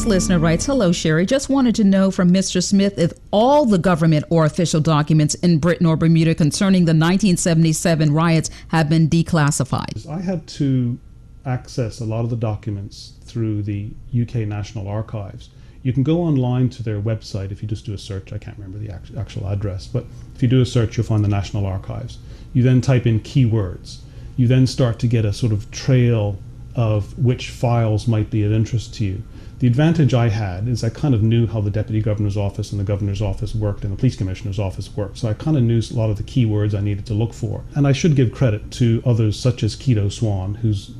listener writes, hello, Sherrie. Just wanted to know from Mr. Smith if all the government or official documents in Britain or Bermuda concerning the 1977 riots have been declassified. I had to access a lot of the documents through the UK National Archives. You can go online to their website if you just do a search. I can't remember the actual address, but if you do a search, you'll find the National Archives. You then type in keywords. You then start to get a sort of trail of which files might be of interest to you. The advantage I had is I kind of knew how the Deputy Governor's Office and the Governor's Office worked and the Police Commissioner's Office worked. So I kind of knew a lot of the keywords I needed to look for. And I should give credit to others such as Keto Swan, whose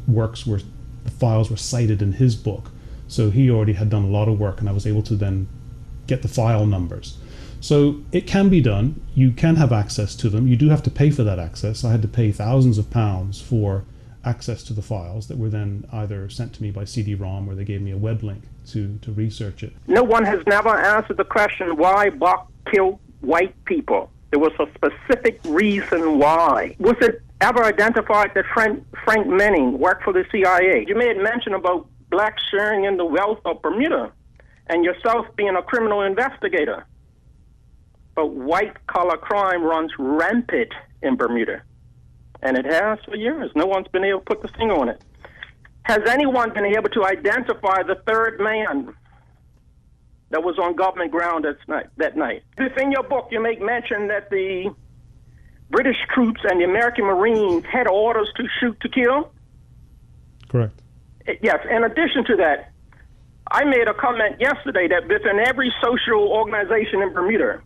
files were cited in his book. So he already had done a lot of work and I was able to then get the file numbers. So it can be done. You can have access to them. You do have to pay for that access. I had to pay thousands of pounds for access to the files that were then either sent to me by CD-ROM or they gave me a web link to research it. No one has never answered the question why Bach killed white people. There was a specific reason why. Was it ever identified that Frank Manning worked for the CIA? You made mention about blacks sharing in the wealth of Bermuda and yourself being a criminal investigator. But white-collar crime runs rampant in Bermuda. And it has for years. No one's been able to put the finger on it. Has anyone been able to identify the third man that was on government ground that night? Within your book, you make mention that the British troops and the American Marines had orders to shoot to kill? Correct. Yes. In addition to that, I made a comment yesterday that within every social organization in Bermuda,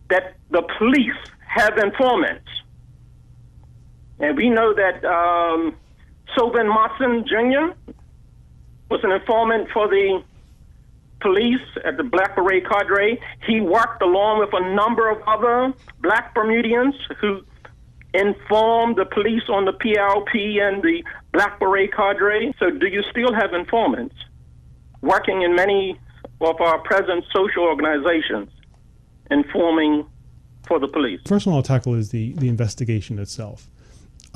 that the police have informants. And we know that Sylvan Matson Jr. was an informant for the police at the Black Beret Cadre. He worked along with a number of other black Bermudians who informed the police on the PLP and the Black Beret Cadre. So do you still have informants working in many of our present social organizations informing for the police? First one I'll tackle is the investigation itself.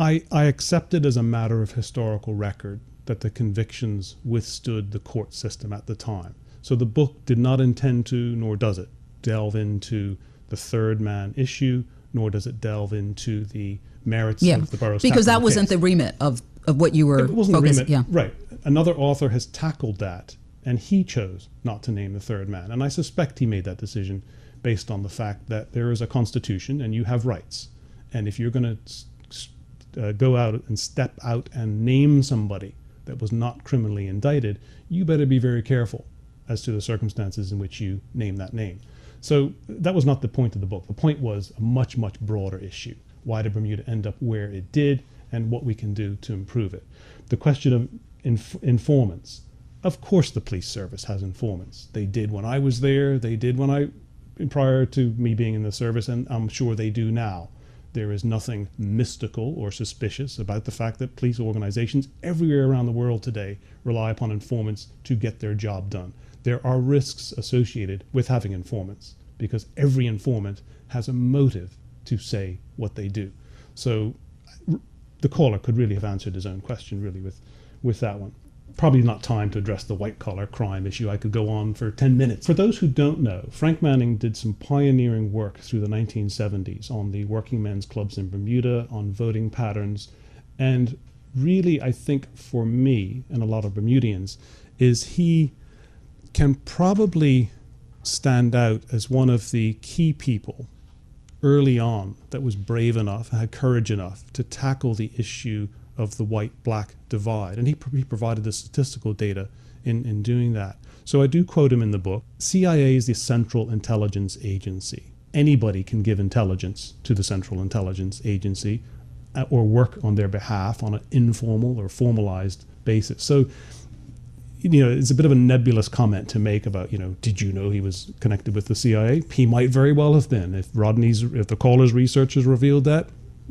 I accept it as a matter of historical record that the convictions withstood the court system at the time. So the book did not intend to, nor does it, delve into the third man issue, nor does it delve into the merits of the borough's because that wasn't case. The remit of what you were focusing. Yeah. Right. Another author has tackled that, and he chose not to name the third man. And I suspect he made that decision based on the fact that there is a constitution and you have rights. And if you're going to go out and step out and name somebody that was not criminally indicted, you better be very careful as to the circumstances in which you name that name. So that was not the point of the book. The point was a much, much broader issue. Why did Bermuda end up where it did and what we can do to improve it? The question of informants. Of course the police service has informants. They did when I was there, they did prior to me being in the service, and I'm sure they do now. There is nothing mystical or suspicious about the fact that police organizations everywhere around the world today rely upon informants to get their job done. There are risks associated with having informants because every informant has a motive to say what they do. So the caller could really have answered his own question really with that one. Probably not time to address the white-collar crime issue. I could go on for 10 minutes. For those who don't know, Frank Manning did some pioneering work through the 1970s on the working men's clubs in Bermuda, on voting patterns, and really, I think for me and a lot of Bermudians, is he can probably stand out as one of the key people early on that was brave enough, had courage enough to tackle the issue of the white-black divide. And he provided the statistical data in doing that. So I do quote him in the book. CIA is the Central Intelligence Agency. Anybody can give intelligence to the Central Intelligence Agency or work on their behalf on an informal or formalized basis. So, it's a bit of a nebulous comment to make about, did you know he was connected with the CIA? He might very well have been. If the caller's research has revealed that,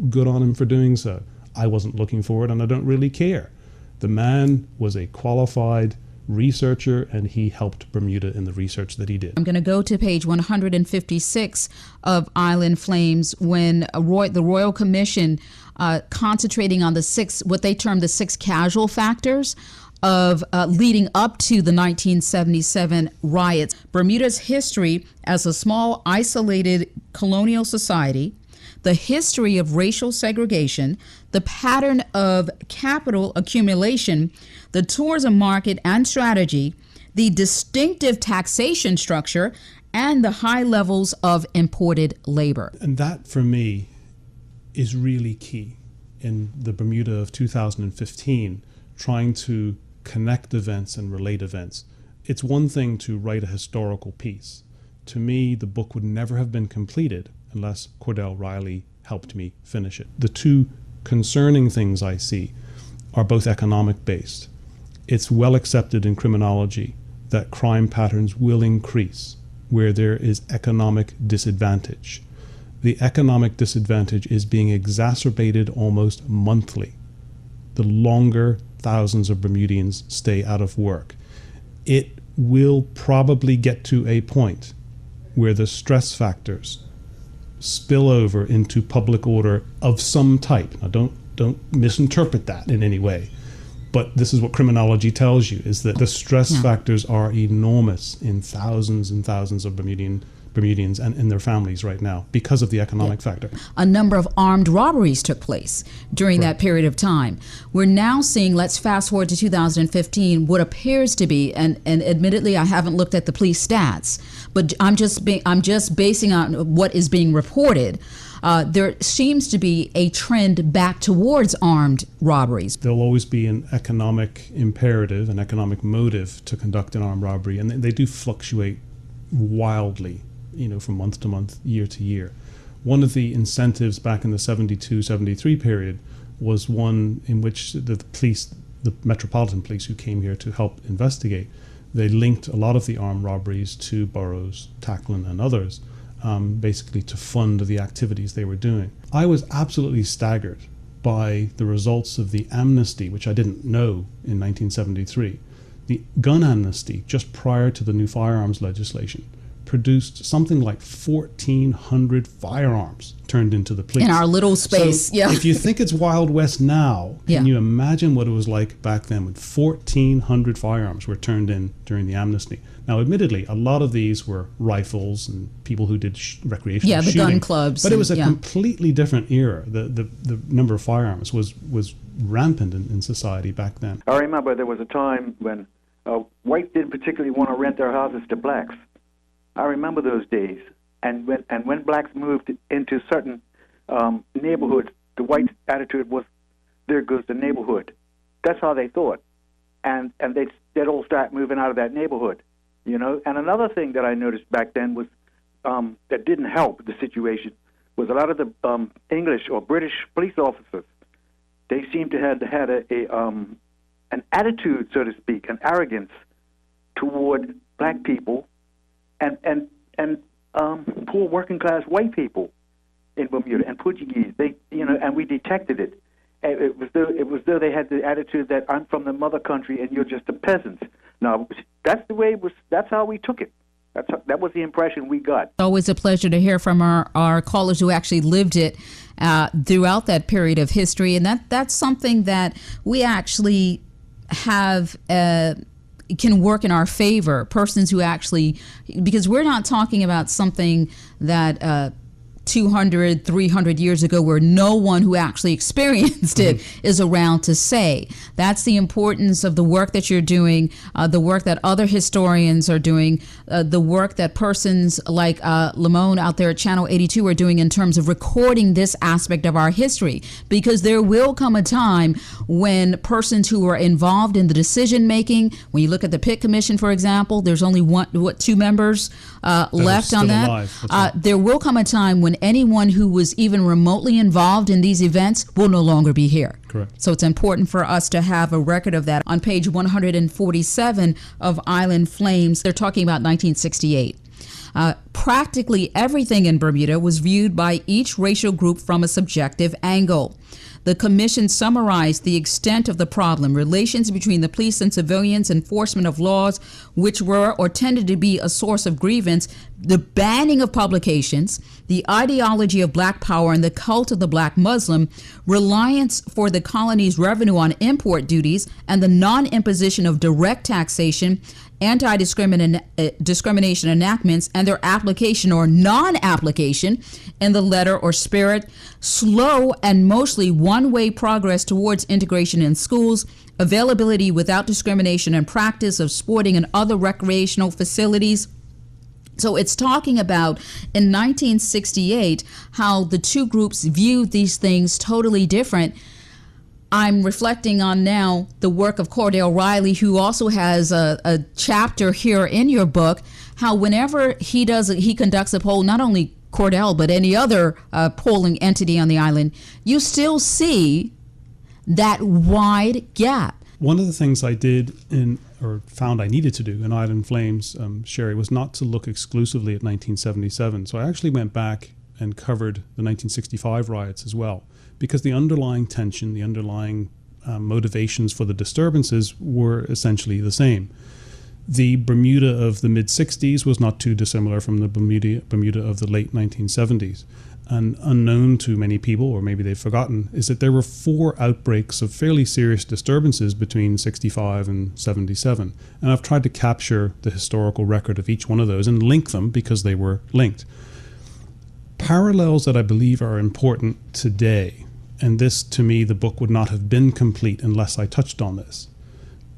good on him for doing so. I wasn't looking for it, and I don't really care. The man was a qualified researcher, and he helped Bermuda in the research that he did. I'm going to go to page 156 of Island Flames when the Royal Commission, concentrating on what they term the 6 casual factors, of leading up to the 1977 riots. Bermuda's history as a small, isolated colonial society, the history of racial segregation, the pattern of capital accumulation, the tourism market and strategy, the distinctive taxation structure, and the high levels of imported labor. And that, for me, is really key in the Bermuda of 2015, trying to connect events and relate events. It's one thing to write a historical piece. To me, the book would never have been completed unless Cordell Riley helped me finish it. The two concerning things I see are both economic based. It's well accepted in criminology that crime patterns will increase where there is economic disadvantage. The economic disadvantage is being exacerbated almost monthly the longer thousands of Bermudians stay out of work. It will probably get to a point where the stress factors spill over into public order of some type. Now, don't misinterpret that in any way. But this is what criminology tells you, is that the stress factors are enormous in thousands and thousands of Bermudians and in their families right now because of the economic factor. A number of armed robberies took place during that period of time. We're now seeing, let's fast forward to 2015, what appears to be, and admittedly I haven't looked at the police stats, but I'm just basing on what is being reported. There seems to be a trend back towards armed robberies. There'll always be an economic imperative, an economic motive to conduct an armed robbery, and they do fluctuate wildly, from month to month, year to year. One of the incentives back in the 72-73 period was one in which the police, the Metropolitan Police who came here to help investigate, they linked a lot of the armed robberies to Burroughs, Tacklin, and others, basically to fund the activities they were doing. I was absolutely staggered by the results of the amnesty, which I didn't know in 1973. The gun amnesty, just prior to the new firearms legislation, produced something like 1,400 firearms turned into the police. In our little space, so if you think it's Wild West now, can you imagine what it was like back then when 1,400 firearms were turned in during the amnesty? Now, admittedly, a lot of these were rifles and people who did recreational shooting. Yeah, the gun clubs. But it was a completely different era. The number of firearms was rampant in society back then. I remember there was a time when whites didn't particularly want to rent their houses to blacks. I remember those days. And when blacks moved into certain neighborhoods, the white attitude was, there goes the neighborhood. That's how they thought. And they'd all start moving out of that neighborhood. And another thing that I noticed back then was that didn't help the situation was a lot of the English or British police officers. They seemed to have had an attitude, so to speak, an arrogance toward black people and poor working class white people in Bermuda and Portuguese. And we detected it. It was though they had the attitude that I'm from the mother country and you're just a peasant. No, that's the way it was. That's how we took it. That was the impression we got. Always a pleasure to hear from our callers who actually lived it throughout that period of history, and that's something that we actually have. Can work in our favor. Persons who actually, because we're not talking about something that 200, 300 years ago where no one who actually experienced it is around to say. That's the importance of the work that you're doing, the work that other historians are doing, the work that persons like Lamone out there at Channel 82 are doing in terms of recording this aspect of our history. Because there will come a time when persons who are involved in the decision making, when you look at the Pitt Commission, for example, there's only two members left on that. Right. There will come a time when anyone who was even remotely involved in these events will no longer be here. Correct. So it's important for us to have a record of that. On page 147 of Island Flames, they're talking about 1968. Practically everything in Bermuda was viewed by each racial group from a subjective angle. The commission summarized the extent of the problem, relations between the police and civilians, enforcement of laws which were or tended to be a source of grievance, the banning of publications, the ideology of black power and the cult of the black Muslim, reliance for the colony's revenue on import duties, and the non-imposition of direct taxation, anti-discrimination enactments and their application or non-application in the letter or spirit, slow and mostly one-way progress towards integration in schools, availability without discrimination and practice of sporting and other recreational facilities. So it's talking about in 1968 how the two groups viewed these things totally different. I'm reflecting on now the work of Cordell Riley, who also has a chapter here in your book, how whenever he conducts a poll, not only Cordell, but any other polling entity on the island, you still see that wide gap. One of the things I did or found I needed to do in Island Flames, Sherrie, was not to look exclusively at 1977. So I actually went back and covered the 1965 riots as well, because the underlying tension, the underlying motivations for the disturbances were essentially the same. The Bermuda of the mid-60s was not too dissimilar from the Bermuda of the late 1970s. And unknown to many people, or maybe they've forgotten, is that there were 4 outbreaks of fairly serious disturbances between 65 and 77. And I've tried to capture the historical record of each one of those and link them because they were linked. Parallels that I believe are important today, and this, to me, the book would not have been complete unless I touched on this.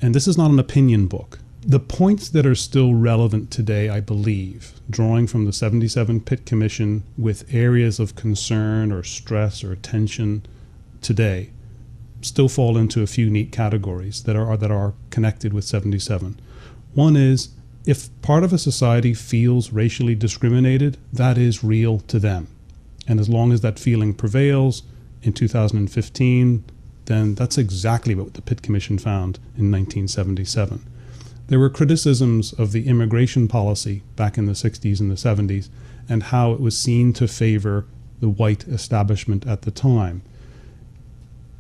And this is not an opinion book. The points that are still relevant today, I believe, drawing from the 77 Pitt Commission with areas of concern or stress or tension today, still fall into a few neat categories that are connected with 77. One is, if part of a society feels racially discriminated, that is real to them. And as long as that feeling prevails in 2015, then that's exactly what the Pitt Commission found in 1977. There were criticisms of the immigration policy back in the 60s and the 70s and how it was seen to favor the white establishment at the time.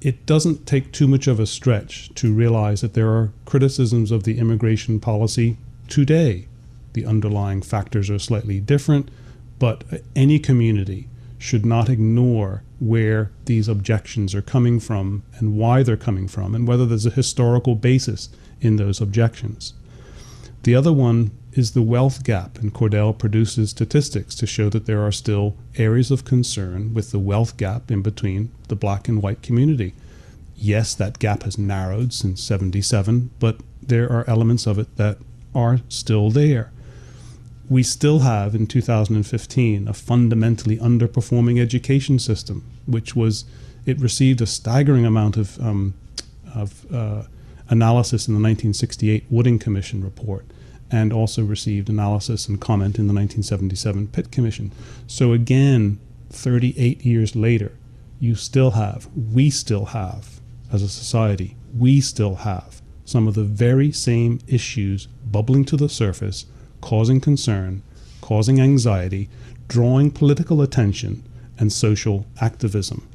It doesn't take too much of a stretch to realize that there are criticisms of the immigration policy today. The underlying factors are slightly different, but any community should not ignore where these objections are coming from and why they're coming from and whether there's a historical basis in those objections. The other one is the wealth gap, and Cordell produces statistics to show that there are still areas of concern with the wealth gap in between the black and white community. Yes, that gap has narrowed since 77, but there are elements of it that are still there. We still have, in 2015, a fundamentally underperforming education system, it received a staggering amount of analysis in the 1968 Wooding Commission report, and also received analysis and comment in the 1977 Pitt Commission. So again, 38 years later, we still have, as a society, we still have some of the very same issues bubbling to the surface, causing concern, causing anxiety, drawing political attention, and social activism.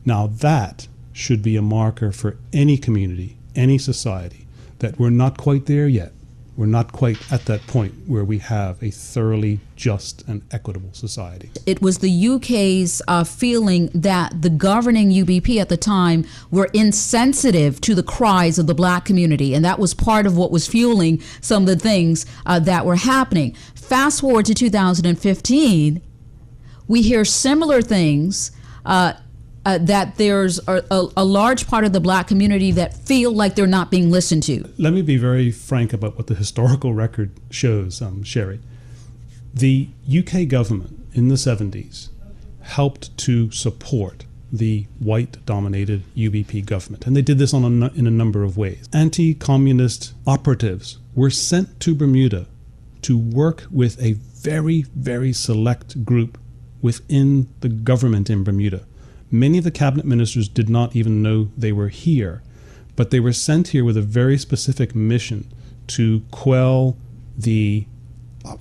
Now that should be a marker for any community, any society, that we're not quite there yet. We're not quite at that point where we have a thoroughly just and equitable society. It was the UK's feeling that the governing UBP at the time were insensitive to the cries of the black community, and that was part of what was fueling some of the things that were happening. Fast forward to 2015, we hear similar things, that there's a large part of the black community that feel like they're not being listened to. Let me be very frank about what the historical record shows, Sherrie. The UK government in the 70s helped to support the white-dominated UBP government, and they did this in a number of ways. Anti-communist operatives were sent to Bermuda to work with a very, very select group within the government in Bermuda. Many of the cabinet ministers did not even know they were here, but they were sent here with a very specific mission to quell the, I'll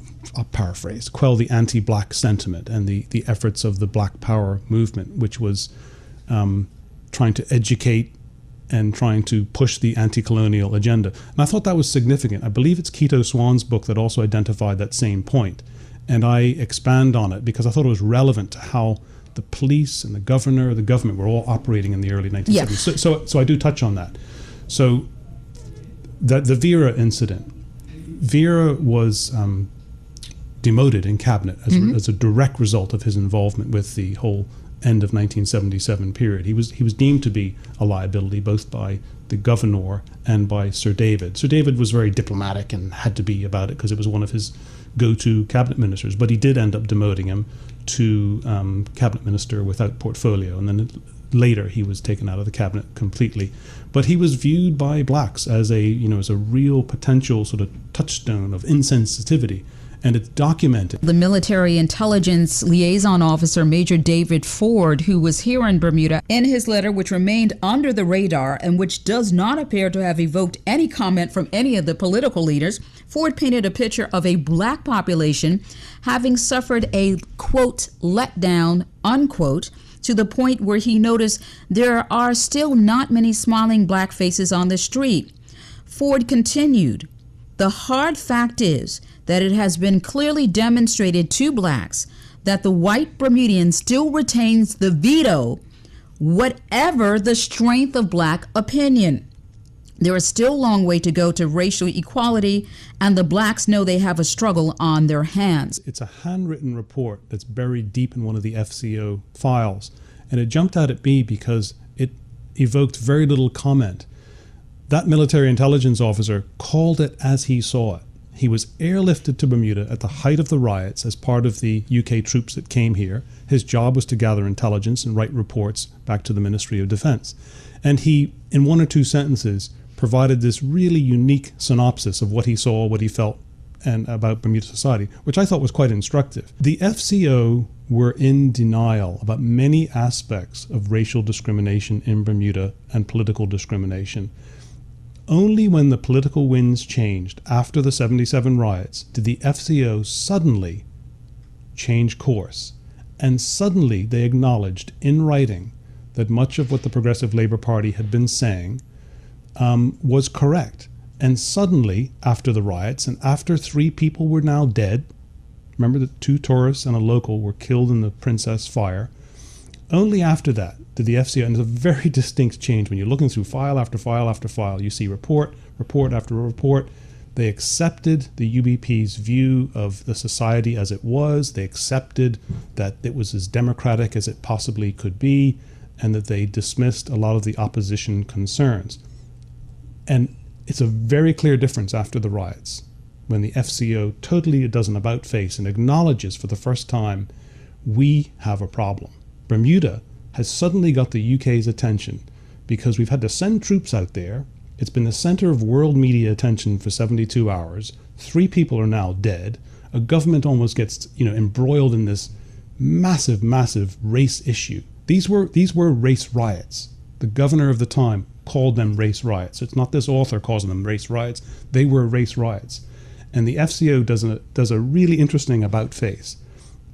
paraphrase, quell the anti-black sentiment and the efforts of the Black Power movement, which was trying to educate and trying to push the anti-colonial agenda. And I thought that was significant. I believe it's Quito Swan's book that also identified that same point. And I expand on it because I thought it was relevant to how the police and the government were all operating in the early 1970s. Yeah. So I do touch on that. So the Vera incident, Vera was demoted in cabinet as a direct result of his involvement with the whole end of 1977 period. He was deemed to be a liability both by the governor and by Sir David. Sir David was very diplomatic and had to be about it because it was one of his go-to cabinet ministers, but he did end up demoting him to cabinet minister without portfolio, and then later he was taken out of the cabinet completely. But he was viewed by blacks as a real potential sort of touchstone of insensitivity, and it's documented. The military intelligence liaison officer, Major David Ford, who was here in Bermuda, in his letter, which remained under the radar and which does not appear to have evoked any comment from any of the political leaders, Ford painted a picture of a black population having suffered a, quote, letdown, unquote, to the point where he noticed there are still not many smiling black faces on the street. Ford continued, "The hard fact is that it has been clearly demonstrated to blacks that the white Bermudian still retains the veto, whatever the strength of black opinion. There is still a long way to go to racial equality, and the blacks know they have a struggle on their hands." It's a handwritten report that's buried deep in one of the FCO files, and it jumped out at me because it evoked very little comment. That military intelligence officer called it as he saw it. He was airlifted to Bermuda at the height of the riots as part of the UK troops that came here. His job was to gather intelligence and write reports back to the Ministry of Defense. And he, in one or two sentences, provided this really unique synopsis of what he saw, what he felt, and about Bermuda society, which I thought was quite instructive. The FCO were in denial about many aspects of racial discrimination in Bermuda and political discrimination. Only when the political winds changed after the 77 riots did the FCO suddenly change course. And suddenly they acknowledged in writing that much of what the Progressive Labour Party had been saying was correct. And suddenly, after the riots, and after 3 people were now dead, remember that 2 tourists and a local were killed in the Princess Fire, only after that did the FCO, and it's a very distinct change when you're looking through file after file after file, you see report after report. They accepted the UBP's view of the society as it was. They accepted that it was as democratic as it possibly could be, and that they dismissed a lot of the opposition concerns. And it's a very clear difference after the riots, when the FCO totally does an about-face and acknowledges for the first time, we have a problem. Bermuda has suddenly got the UK's attention because we've had to send troops out there. It's been the center of world media attention for 72 hours. 3 people are now dead. A government almost gets, embroiled in this massive, massive race issue. These were race riots. The governor of the time called them race riots. It's not this author calling them race riots. They were race riots. And the FCO does a really interesting about-face.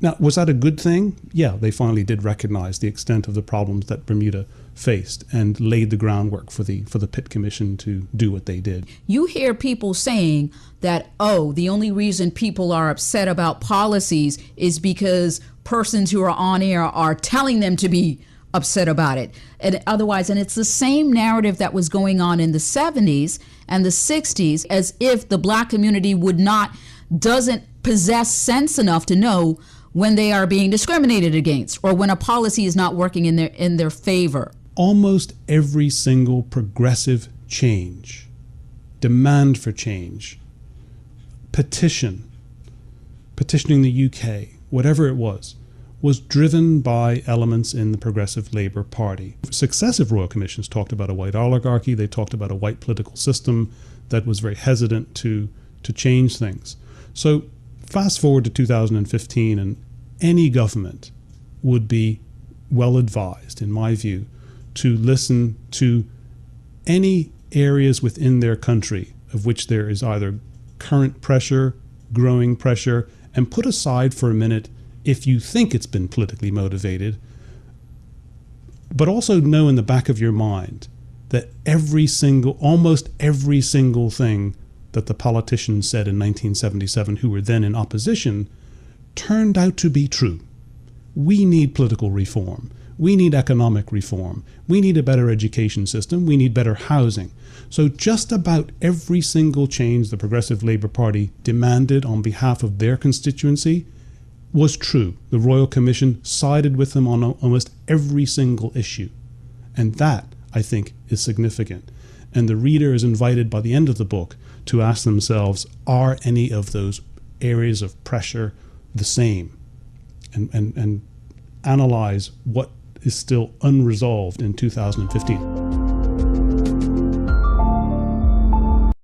Now, was that a good thing? Yeah, they finally did recognize the extent of the problems that Bermuda faced and laid the groundwork for the Pitt Commission to do what they did. You hear people saying that, the only reason people are upset about policies is because persons who are on air are telling them to be upset about it. And otherwise, and it's the same narrative that was going on in the 70s and the 60s, as if the black community doesn't possess sense enough to know when they are being discriminated against or when a policy is not working in their favor. Almost every single progressive change, demand for change, petitioning the UK, whatever it was driven by elements in the Progressive Labour Party. Successive Royal Commissions talked about a white oligarchy. They talked about a white political system that was very hesitant to change things. So fast forward to 2015, and any government would be well advised, in my view, to listen to any areas within their country of which there is either current pressure, growing pressure, and put aside for a minute, if you think it's been politically motivated, But also know in the back of your mind that almost every single thing that the politicians said in 1977 who were then in opposition turned out to be true. We need political reform. We need economic reform. We need a better education system. We need better housing. So just about every single change the Progressive Labour Party demanded on behalf of their constituency was true. The Royal Commission sided with them on almost every single issue. And that, I think, is significant. And the reader is invited by the end of the book to ask themselves, are any of those areas of pressure the same? And analyze what is still unresolved in 2015.